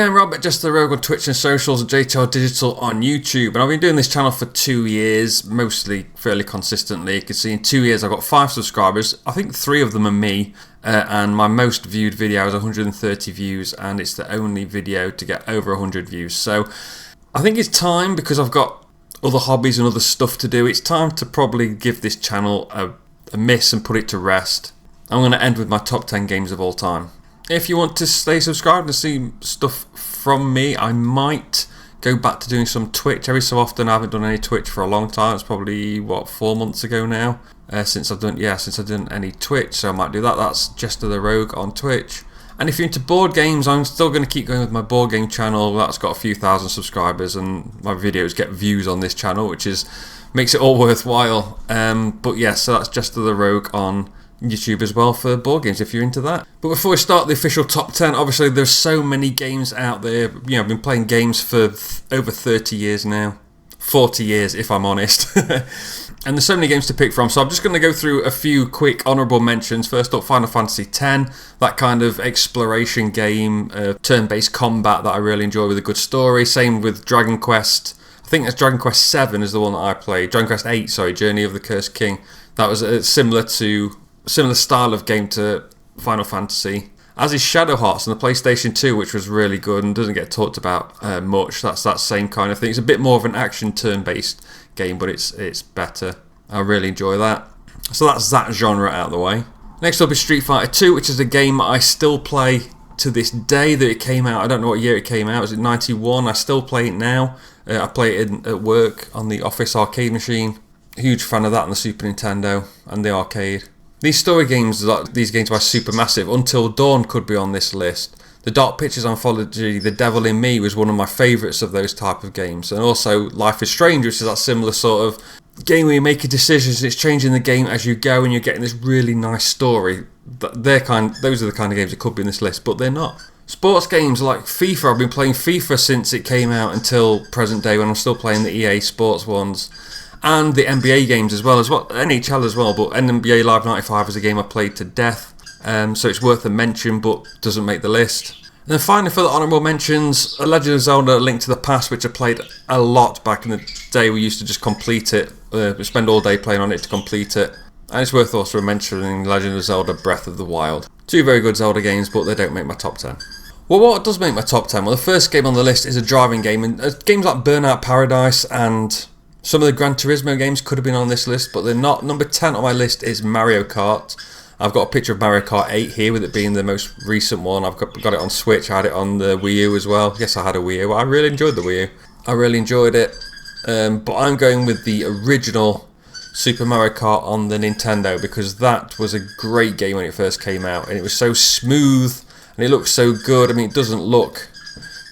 I'm Rob at JestaThaRogue on Twitch and socials, and JTRDigital on YouTube. And I've been doing this channel for 2 years, mostly fairly consistently. You can see in 2 years I've got 5 subscribers. I think 3 of them are me, and my most viewed video is 130 views, and it's the only video to get over 100 views. So I think it's time, because I've got other hobbies and other stuff to do, it's time to probably give this channel a miss and put it to rest. I'm going to end with my top 10 games of all time. If you want to stay subscribed and see stuff from me, I might go back to doing some Twitch every so often. I haven't done any Twitch for a long time. It's probably, 4 months ago now since I've done any Twitch, so I might do that. That's JestaThaRogue on Twitch. And if you're into board games, I'm still going to keep going with my board game channel. That's got a few thousand subscribers, and my videos get views on this channel, which makes it all worthwhile. But yeah, so that's JestaThaRogue on YouTube as well for board games if you're into that. But before we start the official top 10, obviously there's so many games out there. You know, I've been playing games for over 30 years now. 40 years if I'm honest. And there's so many games to pick from, so I'm just going to go through a few quick honourable mentions. First up, Final Fantasy X, that kind of exploration game, turn-based combat that I really enjoy with a good story. Same with Dragon Quest. I think that's Dragon Quest 7 is the one that I played. Dragon Quest 8, sorry, Journey of the Cursed King. That was similar style of game to Final Fantasy, as is Shadow Hearts on the PlayStation 2, which was really good and doesn't get talked about much. That's that same kind of thing. It's a bit more of an action turn-based game, but it's better. I really enjoy that. So that's that genre out of the way. Next up is Street Fighter 2, which is a game I still play to this day that it came out. I don't know what year it came out. Was it 91? I still play it now. I play it at work on the office arcade machine. Huge fan of that on the Super Nintendo and the arcade. These story games, these games by Supermassive, Until Dawn could be on this list. The Dark Pictures anthology, The Devil in Me, was one of my favourites of those type of games. And also Life is Strange, which is that similar sort of game where you're making decisions, it's changing the game as you go, and you're getting this really nice story. Those are the kind of games that could be in this list, but they're not. Sports games like FIFA, I've been playing FIFA since it came out until present day, when I'm still playing the EA Sports ones. And the NBA games as well, NHL as well, but NBA Live 95 is a game I played to death, so it's worth a mention, but doesn't make the list. And then finally for the honourable mentions, A Legend of Zelda: A Link to the Past, which I played a lot back in the day. We used to just complete it, spend all day playing on it to complete it. And it's worth also mentioning Legend of Zelda: Breath of the Wild. 2 very good Zelda games, but they don't make my top 10. Well, what does make my top 10? Well, the first game on the list is a driving game, and games like Burnout Paradise and some of the Gran Turismo games could have been on this list, but they're not. Number 10 on my list is Mario Kart. I've got a picture of Mario Kart 8 here, with it being the most recent one. I've got it on Switch, I had it on the Wii U as well. Yes, I had a Wii U. I really enjoyed the Wii U. I really enjoyed it. But I'm going with the original Super Mario Kart on the Nintendo, because that was a great game when it first came out, and it was so smooth, and it looked so good. I mean, it doesn't look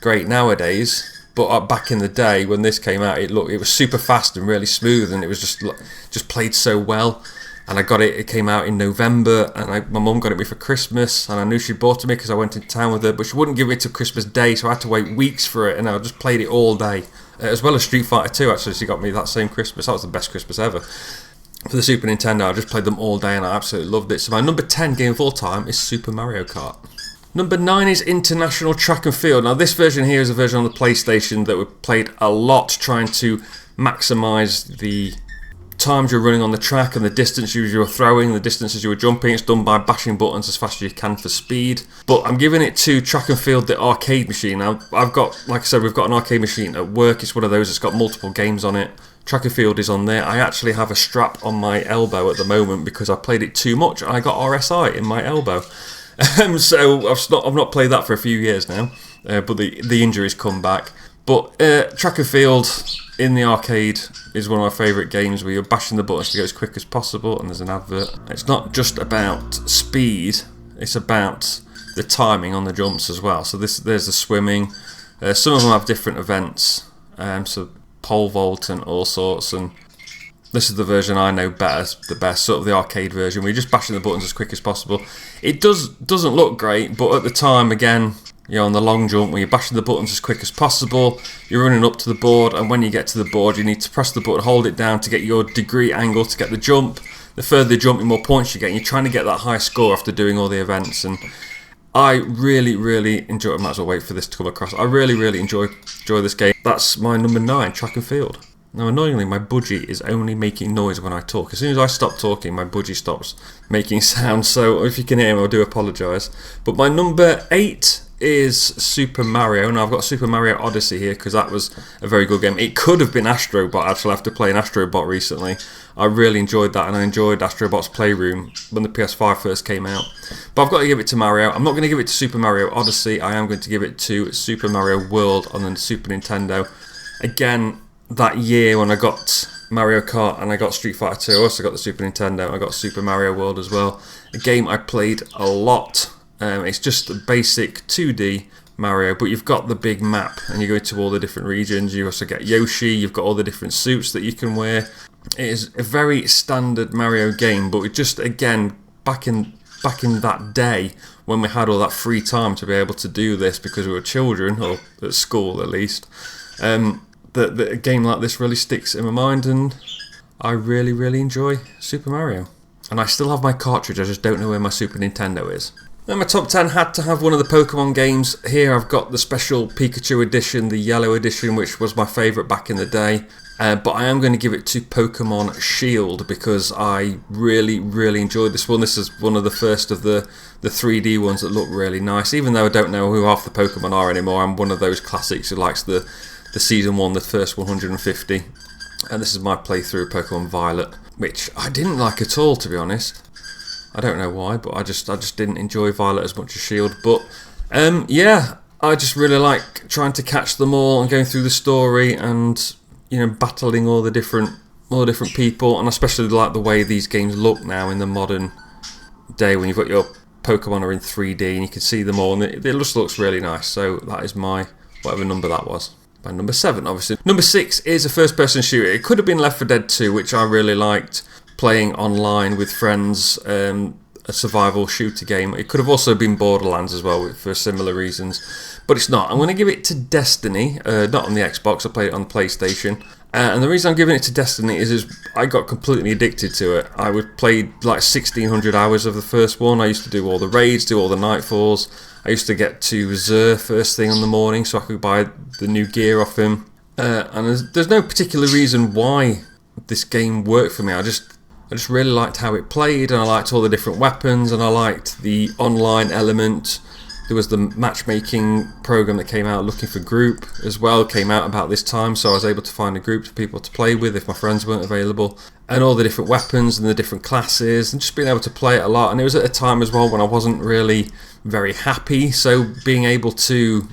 great nowadays, but back in the day when this came out, it was super fast and really smooth, and it was just played so well. And I got it. It came out in November, and my mum got it me for Christmas, and I knew she bought it me because I went into town with her, but she wouldn't give it till Christmas Day, so I had to wait weeks for it, and I just played it all day. As well as Street Fighter 2, actually, she got me that same Christmas. That was the best Christmas ever. For the Super Nintendo, I just played them all day, and I absolutely loved it. So my number 10 game of all time is Super Mario Kart. Number 9 is International Track and Field. Now this version here is a version on the PlayStation that we played a lot, trying to maximise the times you're running on the track and the distance you were throwing, the distances you were jumping. It's done by bashing buttons as fast as you can for speed. But I'm giving it to Track and Field, the arcade machine. Now I've got, like I said, we've got an arcade machine at work. It's one of those that's got multiple games on it. Track and Field is on there. I actually have a strap on my elbow at the moment because I played it too much. I got RSI in my elbow. So I've not played that for a few years now, but the injuries come back. But Track and Field in the arcade is one of my favourite games, where you're bashing the buttons to go as quick as possible, and there's an advert. It's not just about speed, it's about the timing on the jumps as well. So there's the swimming. Some of them have different events, so pole vault and all sorts, and this is the version I know the best, sort of the arcade version, where you're just bashing the buttons as quick as possible. It doesn't look great, but at the time, again, you're on the long jump where you're bashing the buttons as quick as possible, you're running up to the board, and when you get to the board, you need to press the button, hold it down to get your degree angle to get the jump. The further you jump, the more points you get, and you're trying to get that high score after doing all the events. And I really enjoy. I might as well wait for this to come across. I really enjoy this game. That's my number 9, Track and Field. Now, annoyingly, my budgie is only making noise when I talk. As soon as I stop talking, my budgie stops making sound. So if you can hear him, I do apologise. But my number 8 is Super Mario. Now, I've got Super Mario Odyssey here because that was a very good game. It could have been Astrobot, actually, after playing Astrobot recently. I really enjoyed that, and I enjoyed Astrobot's Playroom when the PS5 first came out. But I've got to give it to Mario. I'm not going to give it to Super Mario Odyssey. I am going to give it to Super Mario World on the Super Nintendo. Again, that year when I got Mario Kart and I got Street Fighter 2, I also got the Super Nintendo. I got Super Mario World as well. A game I played a lot. It's just a basic 2D Mario, but you've got the big map and you go to all the different regions. You also get Yoshi. You've got all the different suits that you can wear. It is a very standard Mario game, but it just, again, back in that day when we had all that free time to be able to do this because we were children, or at school at least, that a game like this really sticks in my mind, and I really enjoy Super Mario. And I still have my cartridge, I just don't know where my Super Nintendo is. Then my top 10 had to have one of the Pokemon games. Here I've got the special Pikachu edition, the yellow edition, which was my favourite back in the day. But I am going to give it to Pokemon Shield because I really enjoyed this one. This is one of the first of the 3D ones that look really nice. Even though I don't know who half the Pokemon are anymore, I'm one of those classics who likes the Season 1, the first 150. And this is my playthrough of Pokemon Violet, which I didn't like at all, to be honest. I don't know why, but I just didn't enjoy Violet as much as Shield. But yeah, I just really like trying to catch them all and going through the story and, you know, battling all the different people, and especially like the way these games look now in the modern day when you've got your Pokemon are in 3D and you can see them all, and it just looks really nice. So that is my whatever number that was. By number 7, obviously. Number 6 is a first-person shooter. It could have been Left 4 Dead 2, which I really liked playing online with friends. A survival shooter game. It could have also been Borderlands as well for similar reasons, but it's not. I'm going to give it to Destiny, not on the Xbox. I played it on the PlayStation. And the reason I'm giving it to Destiny is I got completely addicted to it. I would play like 1,600 hours of the first one. I used to do all the raids, do all the nightfalls. I used to get to Xur first thing in the morning so I could buy the new gear off him. And there's no particular reason why this game worked for me. I just really liked how it played, and I liked all the different weapons, and I liked the online element. There was the matchmaking program that came out, Looking for Group, as well, came out about this time, so I was able to find a group of people to play with if my friends weren't available, and all the different weapons and the different classes, and just being able to play it a lot. And it was at a time as well when I wasn't really very happy, so being able to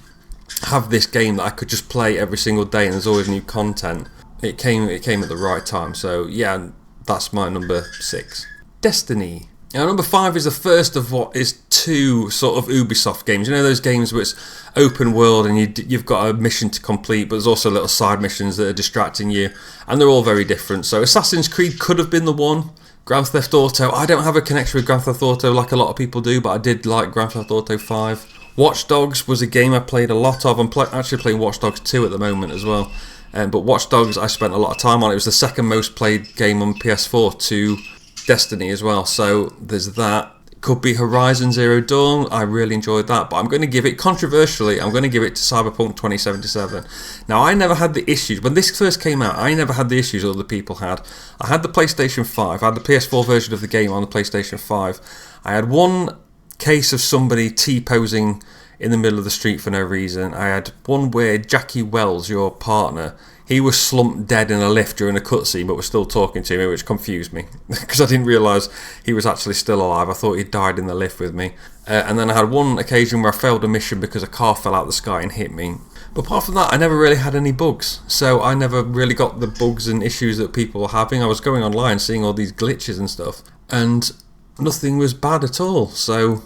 have this game that I could just play every single day and there's always new content, it came at the right time. So yeah, that's my number 6. Destiny. Now, number 5 is the first of what is 2 sort of Ubisoft games. You know those games where it's open world and you've got a mission to complete, but there's also little side missions that are distracting you, and they're all very different. So Assassin's Creed could have been the one. Grand Theft Auto. I don't have a connection with Grand Theft Auto like a lot of people do, but I did like Grand Theft Auto 5. Watch Dogs was a game I played a lot of. I'm actually playing Watch Dogs 2 at the moment as well. But Watch Dogs I spent a lot of time on. It was the second most played game on PS4 to Destiny as well. So there's that. Could be Horizon Zero Dawn. I really enjoyed that, but I'm going to give it, controversially, I'm going to give it to Cyberpunk 2077. Now, I never had the issues. When this first came out, I never had the issues other people had. I had the PlayStation 5. I had the PS4 version of the game on the PlayStation 5. I had one case of somebody T-posing in the middle of the street for no reason. I had one where Jackie Wells, your partner, he was slumped dead in a lift during a cutscene, but was still talking to me, which confused me because I didn't realise he was actually still alive. I thought he'd died in the lift with me. And then I had one occasion where I failed a mission because a car fell out of the sky and hit me. But apart from that, I never really had any bugs. So I never really got the bugs and issues that people were having. I was going online, seeing all these glitches and stuff, and nothing was bad at all. So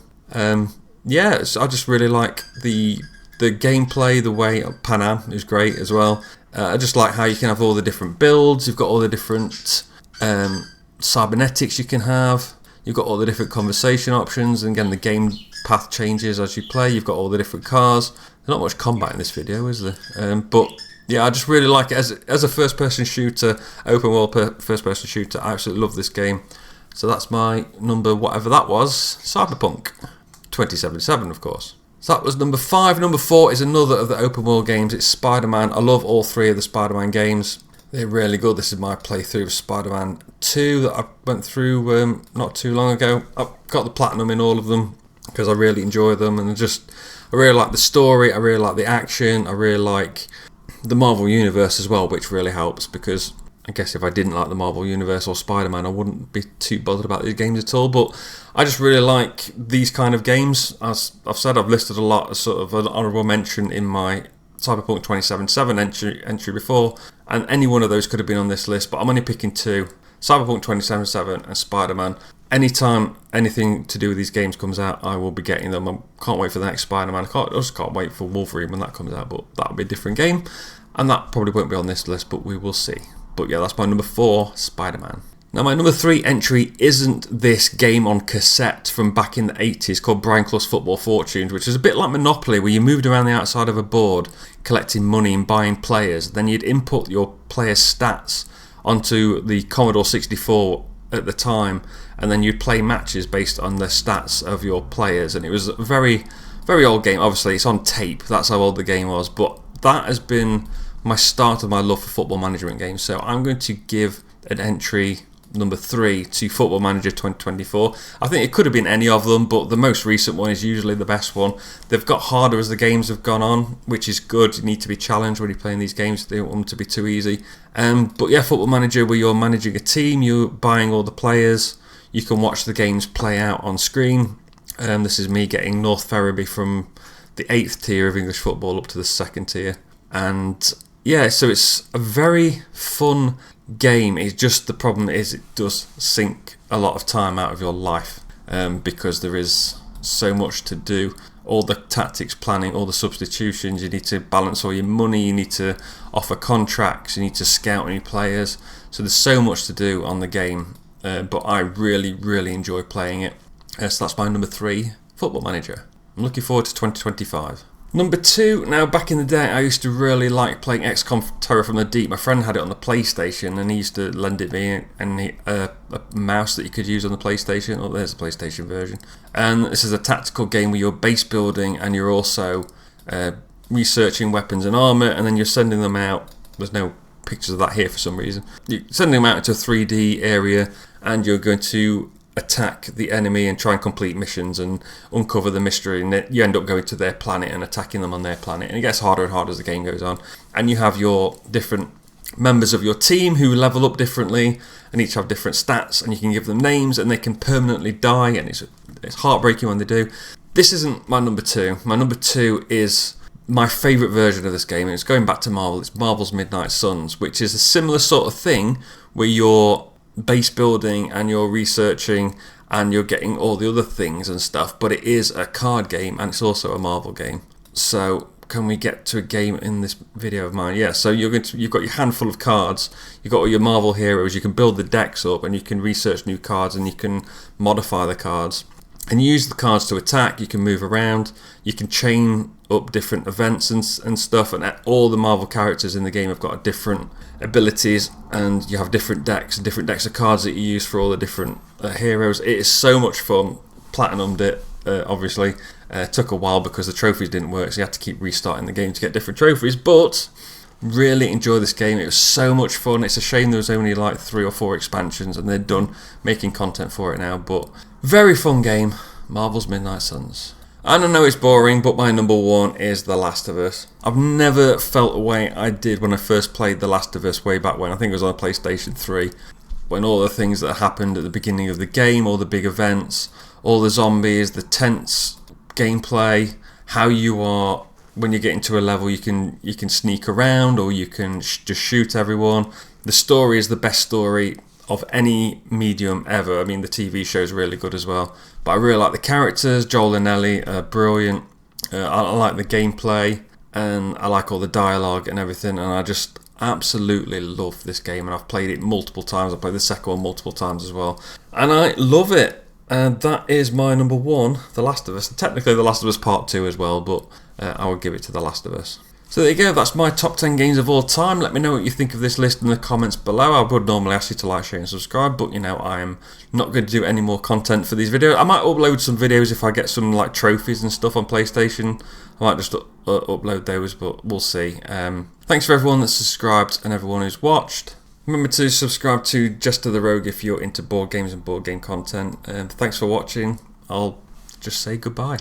yeah, I just really like the gameplay, the way Panam is great as well. I just like how you can have all the different builds. You've got all the different cybernetics you can have. You've got all the different conversation options, and again the game path changes as you play. You've got all the different cars. There's not much combat in this video, is there? But yeah, I just really like it as a first-person shooter, open world first-person shooter. I absolutely love this game. So that's my number, whatever that was, Cyberpunk 2077, of course. So that was number 5. Number 4 is another of the open world games. It's Spider-Man. I love all 3 of the Spider-Man games. They're really good. This is my playthrough of Spider-Man 2 that I went through not too long ago. I've got the platinum in all of them because I really enjoy them, and I really like the story, I really like the action, I really like the Marvel Universe as well, which really helps, because I guess if I didn't like the Marvel Universe or Spider-Man, I wouldn't be too bothered about these games at all. But I just really like these kind of games. As I've said, I've listed a lot as sort of an honourable mention in my Cyberpunk 2077 entry before, and any one of those could have been on this list, but I'm only picking 2, Cyberpunk 2077 and Spider-Man. Anytime anything to do with these games comes out, I will be getting them. I can't wait for the next Spider-Man. I just can't wait for Wolverine when that comes out, but that'll be a different game, and that probably won't be on this list, but we will see. But yeah, that's my number 4, Spider-Man. Now my number 3 entry isn't this game on cassette from back in the 80s called Brian Clough's Football Fortunes, which is a bit like Monopoly, where you moved around the outside of a board collecting money and buying players. Then you'd input your players' stats onto the Commodore 64 at the time, and then you'd play matches based on the stats of your players. And it was a very, very old game. Obviously it's on tape, that's how old the game was, but that has been my start of my love for football management games. So I'm going to give an entry number 3 to Football Manager 2024. I think it could have been any of them, but the most recent one is usually the best one. They've got harder as the games have gone on, which is good. You need to be challenged when you're playing these games. They don't want them to be too easy. But yeah, Football Manager, where you're managing a team, you're buying all the players, you can watch the games play out on screen. This is me getting North Ferriby from the 8th tier of English football up to the 2nd tier. And yeah, so it's a very fun game. It's just the problem is it does sink a lot of time out of your life, because there is so much to do. All the tactics planning, all the substitutions, you need to balance all your money, you need to offer contracts, you need to scout new players. So there's so much to do on the game, but I really, really enjoy playing it. So that's my number 3, Football Manager. I'm looking forward to 2025. Number 2, now back in the day I used to really like playing XCOM Terror from the Deep. My friend had it on the PlayStation and he used to lend it me, and a mouse that you could use on the PlayStation. Oh, there's a PlayStation version. And this is a tactical game where you're base building and you're also researching weapons and armour, and then you're sending them out. There's no pictures of that here for some reason. You're sending them out into a 3D area and you're going to attack the enemy and try and complete missions and uncover the mystery, and you end up going to their planet and attacking them on their planet, and it gets harder and harder as the game goes on. And you have your different members of your team who level up differently and each have different stats, and you can give them names and they can permanently die, and it's heartbreaking when they do. This isn't my number 2. My number 2 is my favourite version of this game, and it's going back to Marvel. It's Marvel's Midnight Suns, which is a similar sort of thing where you're base building and you're researching and you're getting all the other things and stuff, but it is a card game and it's also a Marvel game. So can we get to a game in this video of mine? Yeah, so you've got your handful of cards, you've got all your Marvel heroes, you can build the decks up and you can research new cards and you can modify the cards and use the cards to attack. You can move around, you can chain up different events and stuff, and all the Marvel characters in the game have got different abilities, and you have different decks of cards that you use for all the different heroes. It is so much fun. Platinumed it, obviously. Took a while because the trophies didn't work, so you had to keep restarting the game to get different trophies, but really enjoy this game. It was so much fun. It's a shame there was only like 3 or 4 expansions and they're done making content for it now, but very fun game, Marvel's Midnight Suns. And I know it's boring, but my number 1 is The Last of Us. I've never felt the way I did when I first played The Last of Us way back when. I think it was on PlayStation 3. When all the things that happened at the beginning of the game, all the big events, all the zombies, the tense gameplay, how you are, when you get into a level you can sneak around or you can just shoot everyone. The story is the best story of any medium ever. I mean, the TV show is really good as well. But I really like the characters. Joel and Ellie are brilliant. I like the gameplay and I like all the dialogue and everything. And I just absolutely love this game. And I've played it multiple times. I've played the second one multiple times as well. And I love it. And that is my number 1, The Last of Us. Technically The Last of Us Part 2 as well, but I would give it to The Last of Us. So there you go, that's my top 10 games of all time. Let me know what you think of this list in the comments below. I would normally ask you to like, share and subscribe, but you know, I am not going to do any more content for these videos. I might upload some videos if I get some like trophies and stuff on PlayStation. I might just upload those, but we'll see. Thanks for everyone that's subscribed and everyone who's watched. Remember to subscribe to JestaThaRogue if you're into board games and board game content. Thanks for watching. I'll just say goodbye.